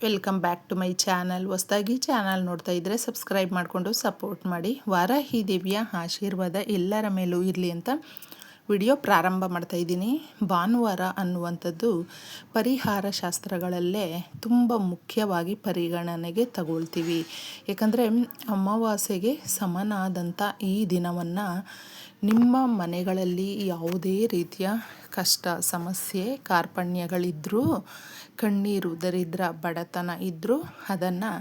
Welcome back to my channel. ಹೊಸದಾಗಿ channel ನೋಡ್ತಾ ಇದ್ದರೆ ಸಬ್ಸ್ಕ್ರೈಬ್ ಮಾಡಿಕೊಂಡು ಸಪೋರ್ಟ್ ಮಾಡಿ. ವಾರಾಹಿ ದೇವಿಯ ಆಶೀರ್ವಾದ ಎಲ್ಲರ ಮೇಲೂ ಇರಲಿ ಅಂತ ವಿಡಿಯೋ ಪ್ರಾರಂಭ ಮಾಡ್ತಾ ಇದ್ದೀನಿ. ಭಾನುವಾರ ಅನ್ನುವಂಥದ್ದು ಪರಿಹಾರ ಶಾಸ್ತ್ರಗಳಲ್ಲೇ ತುಂಬ ಮುಖ್ಯವಾಗಿ ಪರಿಗಣನೆಗೆ ತಗೊಳ್ತೀವಿ. ಏಕೆಂದರೆ ಅಮಾವಾಸ್ಯೆಗೆ ಸಮನಾದಂಥ ಈ ದಿನವನ್ನು ನಿಮ್ಮ ಮನೆಗಳಲ್ಲಿ ಯಾವುದೇ ರೀತಿಯ ಕಷ್ಟ, ಸಮಸ್ಯೆ, ಕಾರ್ಪಣ್ಯಗಳಿದ್ದರೂ, ಕಣ್ಣೀರು, ದರಿದ್ರ, ಬಡತನ ಇದ್ದರೂ ಅದನ್ನು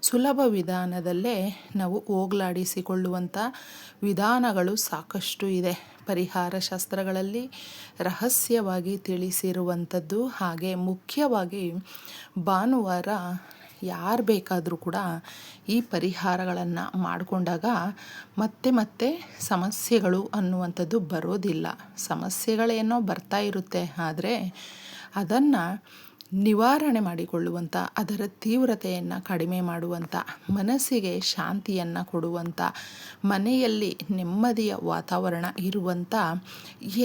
ಸುಲಭ ವಿಧಾನದಲ್ಲೇ ನಾವು ಹೋಗಲಾಡಿಸಿಕೊಳ್ಳುವಂಥ ವಿಧಾನಗಳು ಸಾಕಷ್ಟು ಇದೆ. ಪರಿಹಾರ ಶಾಸ್ತ್ರಗಳಲ್ಲಿ ರಹಸ್ಯವಾಗಿ ತಿಳಿಸಿರುವಂಥದ್ದು. ಹಾಗೆ ಮುಖ್ಯವಾಗಿ ಭಾನುವಾರ ಯಾರು ಬೇಕಾದರೂ ಕೂಡ ಈ ಪರಿಹಾರಗಳನ್ನು ಮಾಡಿಕೊಂಡಾಗ ಮತ್ತೆ ಮತ್ತೆ ಸಮಸ್ಯೆಗಳು ಅನ್ನುವಂಥದ್ದು ಬರೋದಿಲ್ಲ. ಸಮಸ್ಯೆಗಳೇನೋ ಬರ್ತಾ ಇರುತ್ತೆ, ಆದರೆ ಅದನ್ನು ನಿವಾರಣೆ ಮಾಡಿಕೊಳ್ಳುವಂಥ, ಅದರ ತೀವ್ರತೆಯನ್ನು ಕಡಿಮೆ ಮಾಡುವಂಥ, ಮನಸ್ಸಿಗೆ ಶಾಂತಿಯನ್ನು ಕೊಡುವಂಥ, ಮನೆಯಲ್ಲಿ ನೆಮ್ಮದಿಯ ವಾತಾವರಣ ಇರುವಂಥ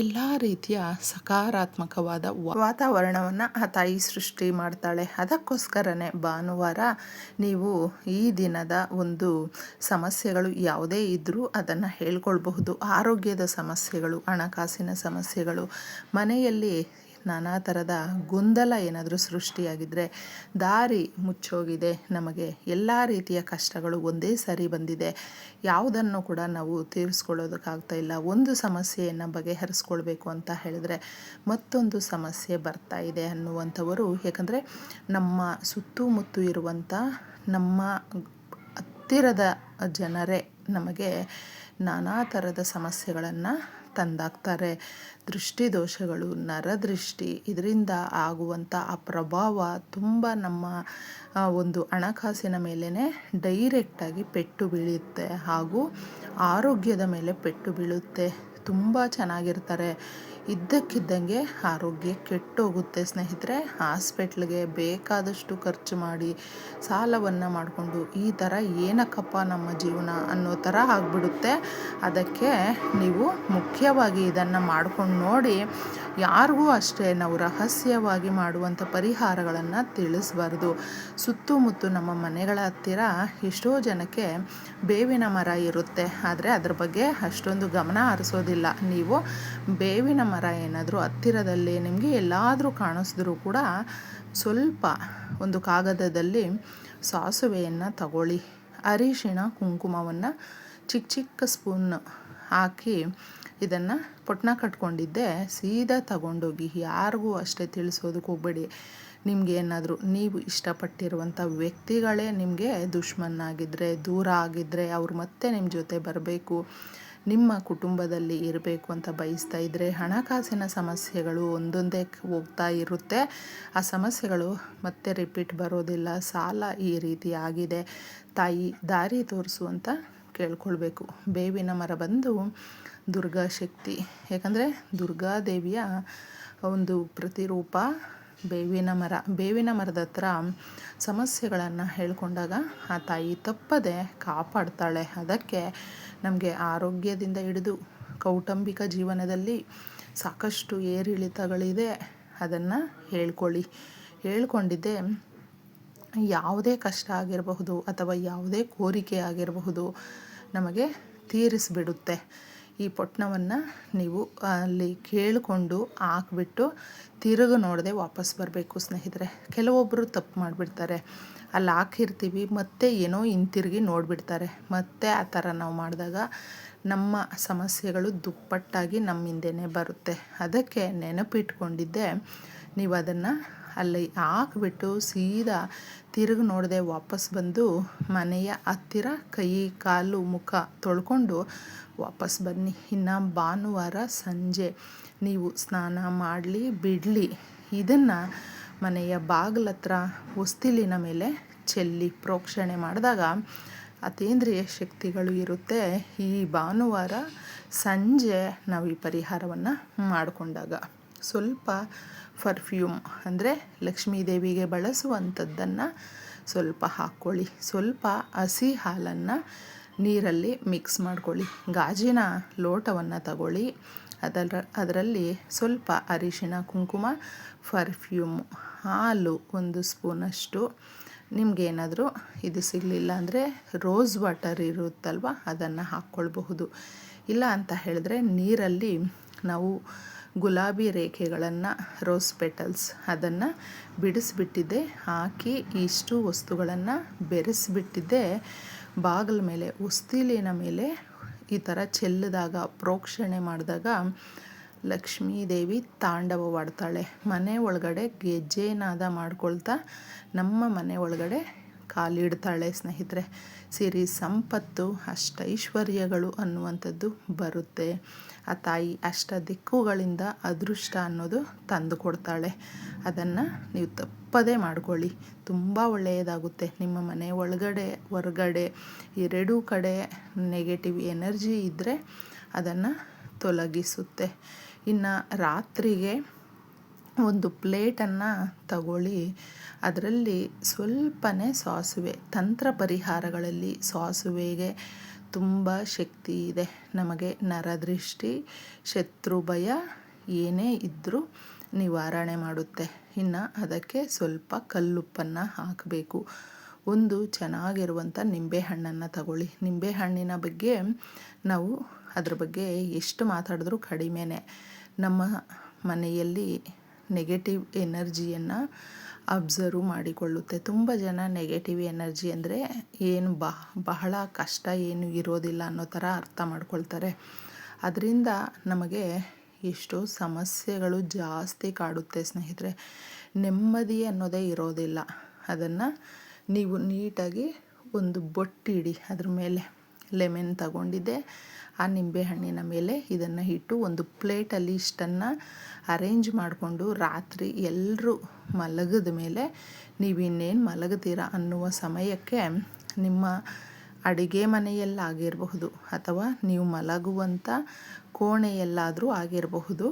ಎಲ್ಲ ರೀತಿಯ ಸಕಾರಾತ್ಮಕವಾದ ವಾತಾವರಣವನ್ನು ಆ ತಾಯಿ ಸೃಷ್ಟಿ ಮಾಡ್ತಾಳೆ. ಅದಕ್ಕೋಸ್ಕರನೇ ಭಾನುವಾರ ನೀವು ಈ ದಿನದ ಒಂದು ಸಮಸ್ಯೆಗಳು ಯಾವುದೇ ಇದ್ದರೂ ಅದನ್ನು ಹೇಳ್ಕೊಳ್ಬಹುದು. ಆರೋಗ್ಯದ ಸಮಸ್ಯೆಗಳು, ಹಣಕಾಸಿನ ಸಮಸ್ಯೆಗಳು, ಮನೆಯಲ್ಲಿ ನಾನಾ ಥರದ ಗೊಂದಲ ಏನಾದರೂ ಸೃಷ್ಟಿಯಾಗಿದ್ದರೆ, ದಾರಿ ಮುಚ್ಚೋಗಿದೆ, ನಮಗೆ ಎಲ್ಲ ರೀತಿಯ ಕಷ್ಟಗಳು ಒಂದೇ ಸಾರಿ ಬಂದಿದೆ, ಯಾವುದನ್ನು ಕೂಡ ನಾವು ತೀರಿಸ್ಕೊಳ್ಳೋದಕ್ಕಾಗ್ತಾ ಇಲ್ಲ, ಒಂದು ಸಮಸ್ಯೆಯನ್ನು ಬಗೆಹರಿಸ್ಕೊಳ್ಬೇಕು ಅಂತ ಹೇಳಿದ್ರೆ ಮತ್ತೊಂದು ಸಮಸ್ಯೆ ಬರ್ತಾ ಇದೆ ಅನ್ನುವಂಥವರು, ಯಾಕಂದರೆ ನಮ್ಮ ಸುತ್ತಮುತ್ತ ಇರುವಂಥ ನಮ್ಮ ಹತ್ತಿರದ ಜನರೇ ನಮಗೆ ನಾನಾ ಥರದ ಸಮಸ್ಯೆಗಳನ್ನು ತಂದಾಕ್ತಾರೆ. ದೃಷ್ಟಿದೋಷಗಳು, ನರದೃಷ್ಟಿ, ಇದರಿಂದ ಆಗುವಂಥ ಆ ಪ್ರಭಾವ ತುಂಬ ನಮ್ಮ ಒಂದು ಹಣಕಾಸಿನ ಮೇಲೇ ಡೈರೆಕ್ಟಾಗಿ ಪೆಟ್ಟು ಬೀಳುತ್ತೆ, ಹಾಗೂ ಆರೋಗ್ಯದ ಮೇಲೆ ಪೆಟ್ಟು ಬೀಳುತ್ತೆ. ತುಂಬ ಚೆನ್ನಾಗಿರ್ತಾರೆ, ಇದ್ದಕ್ಕಿದ್ದಂಗೆ ಆರೋಗ್ಯ ಕೆಟ್ಟೋಗುತ್ತೆ ಸ್ನೇಹಿತರೆ. ಹಾಸ್ಪಿಟ್ಲಿಗೆ ಬೇಕಾದಷ್ಟು ಖರ್ಚು ಮಾಡಿ ಸಾಲವನ್ನು ಮಾಡಿಕೊಂಡು ಈ ಥರ ಏನಕ್ಕಪ್ಪ ನಮ್ಮ ಜೀವನ ಅನ್ನೋ ಥರ ಆಗಿಬಿಡುತ್ತೆ. ಅದಕ್ಕೆ ನೀವು ಮುಖ್ಯವಾಗಿ ಇದನ್ನು ಮಾಡ್ಕೊಂಡು ನೋಡಿ. ಯಾರಿಗೂ ಅಷ್ಟೇ ನಾವು ರಹಸ್ಯವಾಗಿ ಮಾಡುವಂಥ ಪರಿಹಾರಗಳನ್ನು ತಿಳಿಸಬಾರ್ದು. ಸುತ್ತಮುತ್ತ ನಮ್ಮ ಮನೆಗಳ ಹತ್ತಿರ ಎಷ್ಟೋ ಜನಕ್ಕೆ ಬೇವಿನ ಮರ ಇರುತ್ತೆ, ಆದರೆ ಅದ್ರ ಬಗ್ಗೆ ಅಷ್ಟೊಂದು ಗಮನ ಹರಿಸೋದಿಲ್ಲ. ನೀವು ಬೇವಿನ ಮರ ಏನಾದರೂ ಹತ್ತಿರದಲ್ಲಿ ನಿಮಗೆ ಎಲ್ಲಾದರೂ ಕಾಣಿಸಿದ್ರೂ ಕೂಡ ಸ್ವಲ್ಪ ಒಂದು ಕಾಗದದಲ್ಲಿ ಸಾಸುವೆಯನ್ನು ತಗೊಳ್ಳಿ, ಅರಿಶಿಣ ಕುಂಕುಮವನ್ನು ಚಿಕ್ಕ ಚಿಕ್ಕ ಸ್ಪೂನ್ ಹಾಕಿ ಇದನ್ನು ಪೊಟ್ನ ಕಟ್ಕೊಂಡಿದ್ದೆ ಸೀದಾ ತಗೊಂಡೋಗಿ ಯಾರಿಗೂ ಅಷ್ಟೇ ತಿಳಿಸೋದಕ್ಕೆ ಹೋಗಬೇಡಿ. ನಿಮಗೇನಾದರೂ ನೀವು ಇಷ್ಟಪಟ್ಟಿರುವಂಥ ವ್ಯಕ್ತಿಗಳೇ ನಿಮಗೆ ದುಶ್ಮನ್ನಾಗಿದ್ದರೆ, ದೂರ ಆಗಿದ್ದರೆ, ಅವ್ರು ಮತ್ತೆ ನಿಮ್ಮ ಜೊತೆ ಬರಬೇಕು, ನಿಮ್ಮ ಕುಟುಂಬದಲ್ಲಿ ಇರಬೇಕು ಅಂತ ಬಯಸ್ತಾ ಇದ್ದರೆ, ಹಣಕಾಸಿನ ಸಮಸ್ಯೆಗಳು ಒಂದೊಂದೇ ಹೋಗ್ತಾ ಇರುತ್ತೆ, ಆ ಸಮಸ್ಯೆಗಳು ಮತ್ತೆ ರಿಪೀಟ್ ಬರೋದಿಲ್ಲ, ಸಾಲ ಈ ರೀತಿ ಆಗಿದೆ, ತಾಯಿ ದಾರಿ ತೋರಿಸು ಅಂತ ಕೇಳ್ಕೊಳ್ಬೇಕು. ಬೇವಿನ ಮರ ಬಂದು ದುರ್ಗಾ ಶಕ್ತಿ, ಯಾಕಂದರೆ ದುರ್ಗಾದೇವಿಯ ಒಂದು ಪ್ರತಿರೂಪ ಬೇವಿನ ಮರ. ಬೇವಿನ ಮರದ ಹತ್ರ ಸಮಸ್ಯೆಗಳನ್ನು ಹೇಳ್ಕೊಂಡಾಗ ಆ ತಾಯಿ ತಪ್ಪದೆ ಕಾಪಾಡ್ತಾಳೆ. ಅದಕ್ಕೆ ನಮಗೆ ಆರೋಗ್ಯದಿಂದ ಹಿಡಿದು ಕೌಟುಂಬಿಕ ಜೀವನದಲ್ಲಿ ಸಾಕಷ್ಟು ಏರಿಳಿತಗಳಿದೆ, ಅದನ್ನು ಹೇಳ್ಕೊಂಡಿದ್ದೆ ಯಾವುದೇ ಕಷ್ಟ ಆಗಿರಬಹುದು ಅಥವಾ ಯಾವುದೇ ಕೋರಿಕೆ ಆಗಿರಬಹುದು ನಮಗೆ ತೀರಿಸಿಬಿಡುತ್ತೆ. ಈ ಪೊಟ್ಣವನ್ನು ನೀವು ಅಲ್ಲಿ ಕೇಳಿಕೊಂಡು ಹಾಕ್ಬಿಟ್ಟು ತಿರುಗಿ ನೋಡದೆ ವಾಪಸ್ ಬರಬೇಕು ಸ್ನೇಹಿತರೆ. ಕೆಲವೊಬ್ಬರು ತಪ್ಪು ಮಾಡಿಬಿಡ್ತಾರೆ, ಅಲ್ಲಿ ಹಾಕಿರ್ತೀವಿ ಮತ್ತೆ ಏನೋ ಹಿಂತಿರುಗಿ ನೋಡಿಬಿಡ್ತಾರೆ. ಮತ್ತೆ ಆ ಥರ ನಾವು ಮಾಡಿದಾಗ ನಮ್ಮ ಸಮಸ್ಯೆಗಳು ದುಪ್ಪಟ್ಟಾಗಿ ನಮ್ಮ ಹಿಂದೆನೇ ಬರುತ್ತೆ. ಅದಕ್ಕೆ ನೆನಪಿಟ್ಕೊಂಡಿದ್ದೆ ನೀವು ಅದನ್ನು ಅಲ್ಲಿ ಹಾಕ್ಬಿಟ್ಟು ಸೀದಾ ತಿರುಗಿ ನೋಡದೆ ವಾಪಸ್ ಬಂದು ಮನೆಯ ಹತ್ತಿರ ಕೈ ಕಾಲು ಮುಖ ತೊಳ್ಕೊಂಡು ವಾಪಸ್ ಬನ್ನಿ. ಇನ್ನು ಭಾನುವಾರ ಸಂಜೆ ನೀವು ಸ್ನಾನ ಮಾಡಲಿ ಬಿಡಲಿ, ಇದನ್ನು ಮನೆಯ ಬಾಗಿಲತ್ರ ಹೊಸ್ತಿಲಿನ ಮೇಲೆ ಚೆಲ್ಲಿ ಪ್ರೋಕ್ಷಣೆ ಮಾಡಿದಾಗ ಅತೀಂದ್ರಿಯ ಶಕ್ತಿಗಳು ಇರುತ್ತೆ. ಈ ಭಾನುವಾರ ಸಂಜೆ ನಾವು ಈ ಪರಿಹಾರವನ್ನು ಮಾಡಿಕೊಂಡಾಗ ಸ್ವಲ್ಪ ಪರ್ಫ್ಯೂಮ್ ಅಂದರೆ ಲಕ್ಷ್ಮೀ ದೇವಿಗೆ ಬಳಸುವಂಥದ್ದನ್ನು ಸ್ವಲ್ಪ ಹಾಕ್ಕೊಳ್ಳಿ. ಸ್ವಲ್ಪ ಹಸಿ ಹಾಲನ್ನು ನೀರಲ್ಲಿ ಮಿಕ್ಸ್ ಮಾಡ್ಕೊಳ್ಳಿ. ಗಾಜಿನ ಲೋಟವನ್ನು ತಗೊಳ್ಳಿ, ಅದರಲ್ಲಿ ಸ್ವಲ್ಪ ಅರಿಶಿಣ ಕುಂಕುಮ ಪರ್ಫ್ಯೂಮ್ ಹಾಲು 1 ಸ್ಪೂನಷ್ಟು, ನಿಮಗೇನಾದರೂ ಇದು ಸಿಗಲಿಲ್ಲ ಅಂದರೆ ರೋಸ್ ವಾಟರ್ ಇರುತ್ತಲ್ವ ಅದನ್ನು ಹಾಕ್ಕೊಳ್ಬಹುದು. ಇಲ್ಲ ಅಂತ ಹೇಳಿದ್ರೆ ನೀರಲ್ಲಿ ನಾವು ಗುಲಾಬಿ ರೇಖೆಗಳನ್ನು, ರೋಸ್ ಪೆಟಲ್ಸ್ ಅದನ್ನು ಬಿಡಿಸ್ಬಿಟ್ಟಿದ್ದೆ ಹಾಕಿ ಇಷ್ಟು ವಸ್ತುಗಳನ್ನು ಬೆರೆಸಿಬಿಟ್ಟಿದ್ದೆ ಬಾಗಿಲ ಮೇಲೆ, ಹೊಸ್ತಿಲಿನ ಮೇಲೆ ಈ ಥರ ಚೆಲ್ಲಿದಾಗ, ಪ್ರೋಕ್ಷಣೆ ಮಾಡಿದಾಗ ಲಕ್ಷ್ಮೀದೇವಿ ತಾಂಡವವಾಡ್ತಾಳೆ. ಮನೆ ಒಳಗಡೆ ಗೆಜ್ಜೆನಾದ ಮಾಡ್ಕೊಳ್ತಾ ನಮ್ಮ ಮನೆ ಒಳಗಡೆ ಕಾಲಿಡ್ತಾಳೆ ಸ್ನೇಹಿತರೆ. ಸಿರಿ ಸಂಪತ್ತು, ಅಷ್ಟೈಶ್ವರ್ಯಗಳು ಅನ್ನುವಂಥದ್ದು ಬರುತ್ತೆ. ಆ ತಾಯಿ ಅಷ್ಟ ದಿಕ್ಕುಗಳಿಂದ ಅದೃಷ್ಟ ಅನ್ನೋದು ತಂದು ಕೊಡ್ತಾಳೆ. ಅದನ್ನು ನೀವು ತಪ್ಪದೇ ಮಾಡ್ಕೊಳ್ಳಿ, ತುಂಬ ಒಳ್ಳೆಯದಾಗುತ್ತೆ. ನಿಮ್ಮ ಮನೆ ಒಳಗಡೆ ಹೊರಗಡೆ ಎರಡೂ ಕಡೆ ನೆಗೆಟಿವ್ ಎನರ್ಜಿ ಇದ್ದರೆ ಅದನ್ನು ತೊಲಗಿಸುತ್ತೆ. ಇನ್ನು ರಾತ್ರಿಗೆ ಒಂದು ಪ್ಲೇಟನ್ನು ತಗೊಳ್ಳಿ, ಅದರಲ್ಲಿ ಸ್ವಲ್ಪನೇ ಸಾಸಿವೆ. ತಂತ್ರ ಪರಿಹಾರಗಳಲ್ಲಿ ಸಾಸುವೆಗೆ ತುಂಬ ಶಕ್ತಿ ಇದೆ. ನಮಗೆ ನರದೃಷ್ಟಿ, ಶತ್ರು ಭಯ ಏನೇ ಇದ್ದರೂ ನಿವಾರಣೆ ಮಾಡುತ್ತೆ. ಇನ್ನು ಅದಕ್ಕೆ ಸ್ವಲ್ಪ ಕಲ್ಲುಪ್ಪನ್ನು ಹಾಕಬೇಕು. ಒಂದು ಚೆನ್ನಾಗಿರುವಂಥ ನಿಂಬೆಹಣ್ಣನ್ನು ತಗೊಳ್ಳಿ. ನಿಂಬೆಹಣ್ಣಿನ ಬಗ್ಗೆ ನಾವು ಅದ್ರ ಬಗ್ಗೆ ಎಷ್ಟು ಮಾತಾಡಿದ್ರೂ ಕಡಿಮೆನೇ. ನಮ್ಮ ಮನೆಯಲ್ಲಿ ನೆಗೆಟಿವ್ ಎನರ್ಜಿಯನ್ನು ಅಬ್ಸರ್ವ್ ಮಾಡಿಕೊಳ್ಳುತ್ತೆ. ತುಂಬ ಜನ ನೆಗೆಟಿವ್ ಎನರ್ಜಿ ಅಂದರೆ ಏನು ಬಹಳ ಕಷ್ಟ ಏನು ಇರೋದಿಲ್ಲ ಅನ್ನೋ ಥರ ಅರ್ಥ ಮಾಡ್ಕೊಳ್ತಾರೆ. ಅದರಿಂದ ನಮಗೆ ಎಷ್ಟೋ ಸಮಸ್ಯೆಗಳು ಜಾಸ್ತಿ ಕಾಡುತ್ತೆ ಸ್ನೇಹಿತರೆ. ನೆಮ್ಮದಿ ಅನ್ನೋದೇ ಇರೋದಿಲ್ಲ. ಅದನ್ನು ನೀವು ನೀಟಾಗಿ ಒಂದು ಬೊಟ್ಟಿಡಿ, ಅದ್ರ ಮೇಲೆ ಲೆಮನ್ ತಗೊಂಡಿದ್ದೆ, ಆ ನಿಂಬೆಹಣ್ಣಿನ ಮೇಲೆ ಇದನ್ನು ಇಟ್ಟು ಒಂದು ಪ್ಲೇಟಲ್ಲಿ ಇಷ್ಟನ್ನು ಅರೇಂಜ್ ಮಾಡಿಕೊಂಡು ರಾತ್ರಿ ಎಲ್ಲರೂ ಮಲಗಿದ ಮೇಲೆ ನೀವು ಇನ್ನೇನು ಮಲಗ್ತೀರ ಅನ್ನುವ ಸಮಯಕ್ಕೆ ನಿಮ್ಮ ಅಡುಗೆ ಮನೆಯಲ್ಲಾಗಿರಬಹುದು ಅಥವಾ ನೀವು ಮಲಗುವಂಥ ಕೋಣೆಯಲ್ಲಾದರೂ ಆಗಿರಬಹುದು,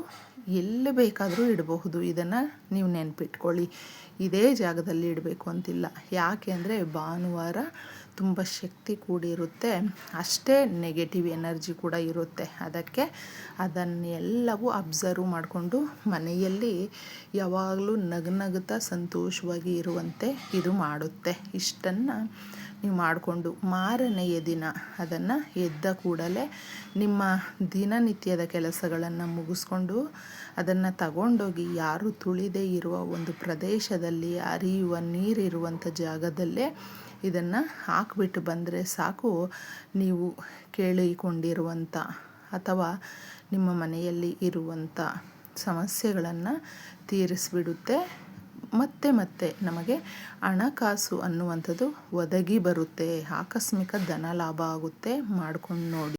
ಎಲ್ಲಿ ಬೇಕಾದರೂ ಇಡಬಹುದು. ಇದನ್ನು ನೀವು ನೆನಪಿಟ್ಕೊಳ್ಳಿ. ಇದೇ ಜಾಗದಲ್ಲಿ ಇಡಬೇಕು ಅಂತಿಲ್ಲ. ಯಾಕೆ ಅಂದರೆ ಭಾನುವಾರ ತುಂಬ ಶಕ್ತಿ ಕೂಡಿರುತ್ತೆ, ಅಷ್ಟೇ ನೆಗೆಟಿವ್ ಎನರ್ಜಿ ಕೂಡ ಇರುತ್ತೆ. ಅದಕ್ಕೆ ಅದನ್ನೆಲ್ಲವೂ ಅಬ್ಸರ್ವ್ ಮಾಡಿಕೊಂಡು ಮನೆಯಲ್ಲಿ ಯಾವಾಗಲೂ ನಗುತ್ತಾ ಸಂತೋಷವಾಗಿ ಇರುವಂತೆ ಇದು ಮಾಡುತ್ತೆ. ಇಷ್ಟನ್ನು ನೀವು ಮಾಡಿಕೊಂಡು ಮಾರನೆಯ ದಿನ ಅದನ್ನು ಎದ್ದ ಕೂಡಲೇ ನಿಮ್ಮ ದಿನನಿತ್ಯದ ಕೆಲಸಗಳನ್ನು ಮುಗಿಸ್ಕೊಂಡು ಅದನ್ನು ತಗೊಂಡೋಗಿ ಯಾರು ತುಳಿದೇ ಇರುವ ಒಂದು ಪ್ರದೇಶದಲ್ಲಿ, ಹರಿಯುವ ನೀರಿರುವಂಥ ಜಾಗದಲ್ಲೇ ಇದನ್ನು ಹಾಕಿಬಿಟ್ಟು ಬಂದರೆ ಸಾಕು. ನೀವು ಕೇಳಿಕೊಂಡಿರುವಂಥ ಅಥವಾ ನಿಮ್ಮ ಮನೆಯಲ್ಲಿ ಇರುವಂಥ ಸಮಸ್ಯೆಗಳನ್ನು ತೀರಿಸಿಬಿಡುತ್ತೆ. ಮತ್ತೆ ನಮಗೆ ಹಣಕಾಸು ಅನ್ನುವಂಥದ್ದು ಒದಗಿ ಬರುತ್ತೆ. ಆಕಸ್ಮಿಕ ಧನ ಲಾಭ ಆಗುತ್ತೆ. ಮಾಡ್ಕೊಂಡು ನೋಡಿ.